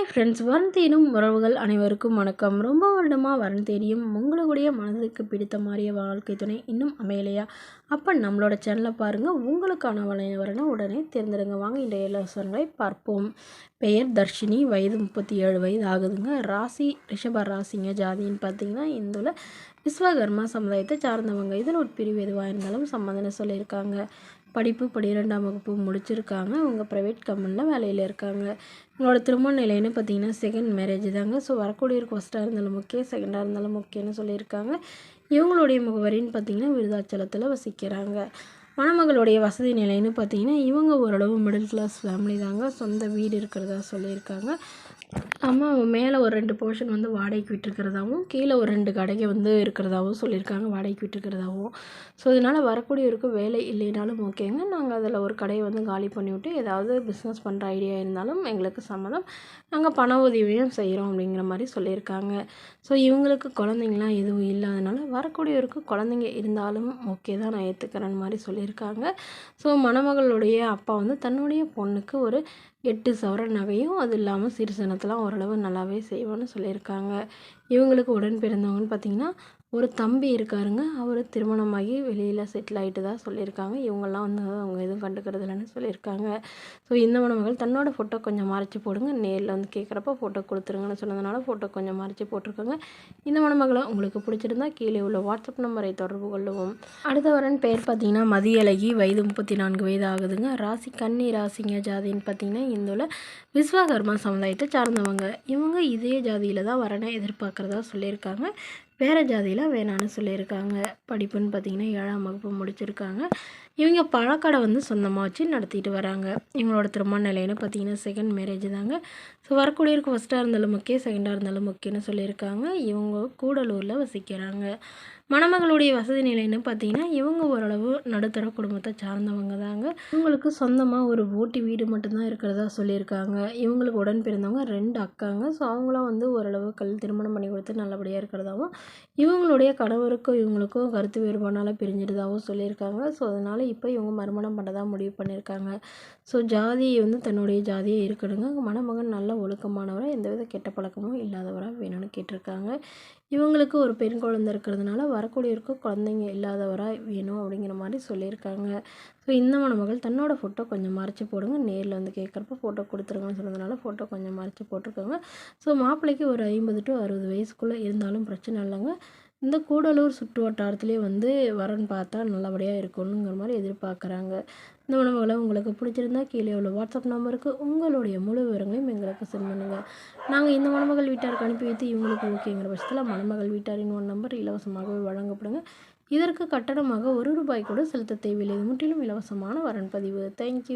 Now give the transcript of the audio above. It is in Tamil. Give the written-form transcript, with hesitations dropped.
ஹாய் ஃப்ரெண்ட்ஸ், வரன் தேடும் உறவுகள் அனைவருக்கும் வணக்கம். ரொம்ப வருடமாக வரன் தேடியும் உங்களுடைய மனதுக்கு பிடித்த மாதிரியே வாழ்க்கை துணை இன்னும் அமையலையா? அப்போ நம்மளோட சேனலை பாருங்கள். உங்களுக்கான வரனை உடனே தேர்ந்தெடுங்க. வாங்க இன்றைய இலவசங்களை பார்ப்போம். பெயர் தர்ஷினி, வயது 37 வயது ஆகுதுங்க. ராசி ரிஷப ராசிங்க. ஜாதின்னு பார்த்தீங்கன்னா இந்துல விஸ்வகர்மா சமுதாயத்தை சார்ந்தவங்க. இதில் ஒரு பிரிவு எதுவாக இருந்தாலும் சம்மந்தம்னு சொல்லியிருக்காங்க. படிப்பு 12ஆம் வகுப்பு முடிச்சிருக்காங்க. அவங்க ப்ரைவேட் கம்பெனியில் வேலையில் இருக்காங்க. உங்களோட திருமண நிலைன்னு பார்த்தீங்கன்னா செகண்ட் மேரேஜ் தாங்க. ஸோ வரக்கூடியவருக்கு ஃபஸ்ட்டாக இருந்தாலும் முக்கியம், செகண்டாக இருந்தாலும் முக்கியம்னு சொல்லியிருக்காங்க. இவங்களுடைய முகவரின்னு பார்த்தீங்கன்னா விருதாச்சலத்தில் வசிக்கிறாங்க. மணமகளுடைய வசதி நிலைன்னு பார்த்தீங்கன்னா இவங்க ஓரளவு மிடில் கிளாஸ் ஃபேமிலி தாங்க. சொந்த வீடு இருக்கிறதா சொல்லியிருக்காங்க. மேலே ஒரு 2 போர்ஷன் வந்து வாடகைக்கு விட்டுருக்கிறதாவும், கீழே ஒரு 2 கடைக்கு வந்து இருக்கிறதாவும் சொல்லியிருக்காங்க, வாடகைக்கு விட்டுருக்கிறதாவும். ஸோ இதனால் வரக்கூடியவருக்கு வேலை இல்லைனாலும் ஓகேங்க. நாங்கள் அதில் ஒரு கடையை வந்து காலி பண்ணிவிட்டு ஏதாவது பிஸ்னஸ் பண்ணுற ஐடியா இருந்தாலும் எங்களுக்கு சம்மதம், நாங்கள் பண உதவியும் செய்கிறோம் அப்படிங்கிற மாதிரி சொல்லியிருக்காங்க. ஸோ இவங்களுக்கு குழந்தைங்களாம் எதுவும் இல்லாதனால வரக்கூடியவருக்கு குழந்தைங்க இருந்தாலும் ஓகே தான், நான் ஏற்றுக்கிறேன் மாதிரி சொல்லியிருக்காங்க. ஸோ மணமகளுடைய அப்பா வந்து தன்னுடைய பொண்ணுக்கு ஒரு 8 சவரன் நகையும், அது இல்லாமல் சிறுசனத்தெலாம் ஓரளவு நல்லாவே செய்வோன்னு சொல்லியிருக்காங்க. இவங்களுக்கு உடன் பிறந்தவங்கன்னு பார்த்திங்கன்னா ஒரு தம்பி இருக்காருங்க. அவர் திருமணமாகி வெளியில் செட்டில் ஆகிட்டு தான் சொல்லியிருக்காங்க. இவங்கெல்லாம் வந்து அவங்க எதுவும் கண்டுக்கிறது இல்லைன்னு சொல்லியிருக்காங்க. ஸோ இந்த மணமகள் தன்னோட ஃபோட்டோ கொஞ்சம் மறைச்சி போடுங்க, நேரில் வந்து கேட்குறப்ப ஃபோட்டோ கொடுத்துருங்கன்னு சொன்னதுனால ஃபோட்டோ கொஞ்சம் மறைச்சி போட்டிருக்காங்க. இந்த மணமகளை உங்களுக்கு பிடிச்சிருந்தா கீழே உள்ள வாட்ஸ்அப் நம்பரை தொடர்பு கொள்ளுவோம். அடுத்த வரன் பேர் பார்த்திங்கன்னா மதியழகி, வயது 34 வயது ஆகுதுங்க. ராசி கன்னி ராசிங்க. ஜாதின்னு பார்த்திங்கன்னா இந்துல விஸ்வகர்மா சமுதாயத்தை சார்ந்தவங்க. இவங்க இதே ஜாதியில் தான் வரனை எதிர்பார்க்குறதா சொல்லியிருக்காங்க. வேறு ஜாதியில் வேணான்னு சொல்லியிருக்காங்க. படிப்புன்னு பார்த்திங்கன்னா 7ஆம் வகுப்பு முடிச்சிருக்காங்க. இவங்க பழக்கடை வந்து சொந்தமாக வச்சு நடத்திட்டு வராங்க. இவங்களோட திருமண நிலைன்னு பார்த்திங்கன்னா செகண்ட் மேரேஜ் தாங்க. ஸோ வரக்கூடியவருக்கு ஃபஸ்ட்டாக இருந்தாலும் முக்கியம், செகண்டாக இருந்தாலும் முக்கியம்னு சொல்லியிருக்காங்க. இவங்க கூடலூரில் வசிக்கிறாங்க. மணமகளுடைய வசதி நிலைன்னு பார்த்திங்கன்னா இவங்க ஓரளவு நடுத்தர குடும்பத்தை சார்ந்தவங்க தாங்க. இவங்களுக்கு சொந்தமாக ஒரு ஓட்டி வீடு மட்டும்தான் இருக்கிறதா சொல்லியிருக்காங்க. இவங்களுக்கு உடன் பிறந்தவங்க 2 அக்காங்க. ஸோ அவங்களாம் வந்து ஓரளவு திருமணம் பண்ணி கொடுத்து நல்லபடியாக இருக்கிறதாவும், இவங்களுடைய கணவருக்கும் இவங்களுக்கும் கருத்து வேறுபாடால் பிரிஞ்சிட்டதாகவும் சொல்லியிருக்காங்க. ஸோ அதனால் இப்போ இவங்க மறுமணம் பண்ணதாக முடிவு பண்ணியிருக்காங்க. ஸோ ஜாதியை வந்து தன்னுடைய ஜாதியே இருக்கணுங்க. மணமகன் நல்ல ஒழுக்கமானவராக, எந்தவித கெட்ட பழக்கமும் இல்லாதவராக வேணும்னு கேட்டிருக்காங்க. இவங்களுக்கு ஒரு பெண் குழந்தை இருக்கிறதுனால வரக்கூடியவருக்கு குழந்தைங்க இல்லாதவராக வேணும் அப்படிங்கிற மாதிரி சொல்லியிருக்காங்க. ஸோ இந்த மணமகள் தன்னோட ஃபோட்டோ கொஞ்சம் மறைச்சி போடுங்க, நேரில் வந்து கேட்குறப்ப ஃபோட்டோ கொடுத்துருங்கன்னு சொன்னதுனால ஃபோட்டோ கொஞ்சம் மறைச்சி போட்டிருக்காங்க. ஸோ மாப்பிள்ளைக்கு ஒரு 50 to 60 வயசுக்குள்ளே இருந்தாலும் பிரச்சனை இல்லைங்க. இந்த கூடலூர் சுற்று வட்டாரத்துலேயே வந்து வரன் பார்த்தா நல்லபடியாக இருக்கணுங்கிற மாதிரி எதிர்பார்க்குறாங்க. இந்த மணமகளை உங்களுக்கு பிடிச்சிருந்தா கீழே உள்ள வாட்ஸ்அப் நம்பருக்கு உங்களுடைய முழு விவரங்களையும் எங்களுக்கு சென்ட் பண்ணுங்கள். நாங்கள் இந்த மணமகள் வீட்டாருக்கு அனுப்பி வைத்து இவங்களுக்கு ஓகேங்கிற பட்சத்தில் மணமகள் வீட்டாரின் 1 நம்பர் இலவசமாகவே வழங்கப்படுங்க. இதற்கு கட்டணமாக ₹1 கூட செலுத்த தேவையில்லை. இது முற்றிலும் இலவசமான வரன் பதிவு. தேங்க்யூ.